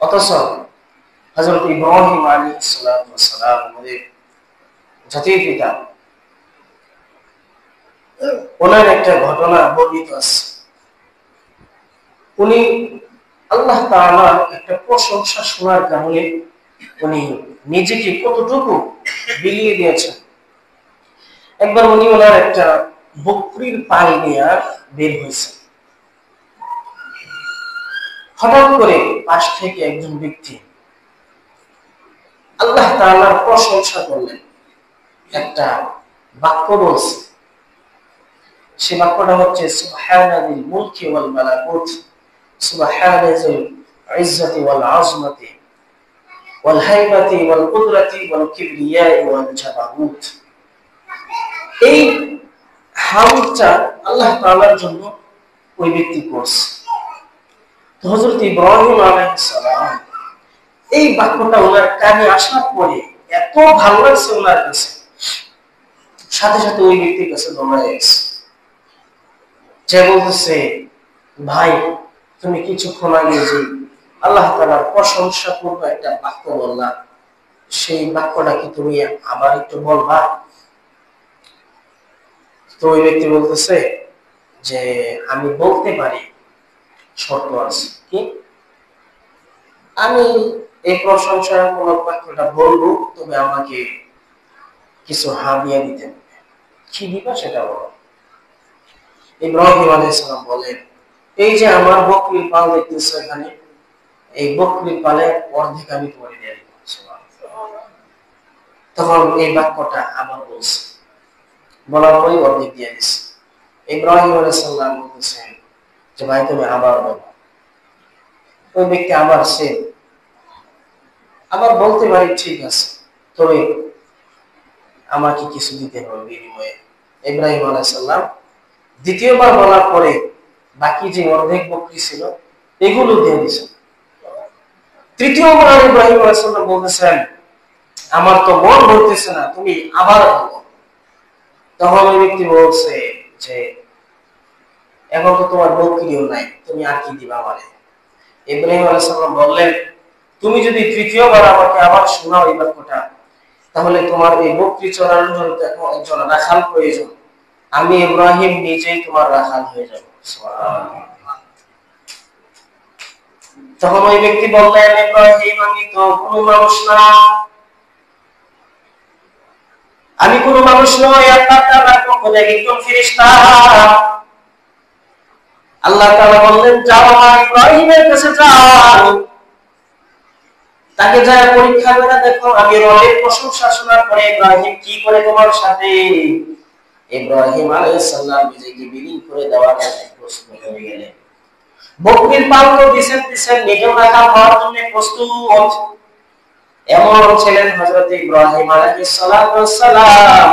অথচ হযরত ইব্রাহিম আলাইহিস সালাম আমাদের জাতির পিতা, ওনার একটা ঘটনা বর্ণিত আছে। উনি আল্লাহ তাআলার একটা প্রশংসা শোনার কারণে উনি নিজেকে কতটুকু বিলিয়ে দিয়েছেন। একবার উনি ওনার একটা বকরির পাল নিয়ে বের হয়েছে। হঠাৎ করে পাশ থেকে একজন ব্যক্তি আল্লাহ তাআলার প্রশংসা করলেন, একটা বাক্য বলছে। সে বাক্যটা হচ্ছে সুবহানাল মুলকি ওয়াল মালাকুত, সুবহানাল ইজ্জতি ওয়াল আযমাতি ওয়াল হাইবাতি ওয়াল কুদরাতি ওয়াল কিবরিয়া ওয়াল জাবারুত। এই হামদটা আল্লাহ তাআলার জন্য ওই ব্যক্তি করছে। তো হযরত ইব্রাহিম আলাইহিস সালাম এই বাক্যটা ওনার কানে আসার পরে এত ভালো লাগছে ওনার কাছে, সাথে সাথে ওই ব্যক্তির কাছে দৌড়ে গেছে। যে বলতেছে, ভাই তুমি কিছুক্ষণ আগে যে আল্লাহ তাআলার প্রশংসা করবে একটা বাক্য বললা, সেই বাক্যটা কি তুমি আবার একটু বলবা? তো ওই ব্যক্তি বলতেছে যে আমি বলতে পারি, শর্ত আছে। কি? আমি এই প্রশংসামূলক বাক্যটা বলবো, তবে আমাকে কিছু হাদিয়া দিতে হবে। কি দিবা সেটা বলো। ইব্রাহিম আলাইহিস সালাম বলেন, এই যে আমার বকরির পাল দেখতেছো এখানে, এই বকরির পালে অর্ধেক আমি তোমাকে দিয়ে দিব। তখন এই বাক্যটা আবার বলছে, বলার পরে অর্ধেক দিয়ে দিচ্ছে। ইব্রাহিম আলাইহিস সালাম বলতেছেন যে ভাই তুমি আবার বলো। ওই ব্যক্তি আবার সে আবার বলতে পারি, ঠিক আছে, তবে আমাকে কিছু দিতে হবে বিনিময়ে। ইব্রাহিম আলাইহিস সালাম দ্বিতীয়বার বলার পরে বাকি যে অর্ধেক বকরি ছিল এগুলো দিয়ে দিয়েছেন। তৃতীয়বার ইব্রাহিম আলাইহিস সালাম বলতেছেন, আমার তো মন ভরতেছে না, তুমি আবার বলো। তখন ওই ব্যক্তি বলছে যে এখন তো তোমার বকরিও নাই, তুমি আর কি দিবা আমারে? ইব্রাহিম আলাইহিস সালাম বললেন, তুমি যদি তৃতীয়বার আমাকে আবার শোনাও এই বাক্যটা, তাহলে তোমার এই বকরি চড়ানোর জন্য এখন একজন রাখাল প্রয়োজন। আমি ইব্রাহিম নিজেই তোমার রাখাল হয়ে যাব। তখন ওই ব্যক্তি বললেন, ইব্রাহিম আমি তো কোনো মানুষ না, আমি কোনো মানুষ নই, আল্লাহ তাআলার পক্ষ থেকে একজন ফেরেশতা। আল্লাহ তাআলা বললেন, যাও ইব্রাহিমের কাছে যাও, তাকে যা পরীক্ষা করে দেখো আমি রবের প্রশংসা শোনার পরে ইব্রাহিম কি করে তোমার সাথে। ইব্রাহিম আলাইহিস সালাম নিজেকে বিলীন করে দেওয়ার জন্য প্রস্তুত হয়ে গেলেন। বকরির পাল তো দিছেন নিজেও রাখা হওয়ার জন্য প্রস্তুত। এমন ছিলেন হযরত ইব্রাহিম আলাইহিস সালাম।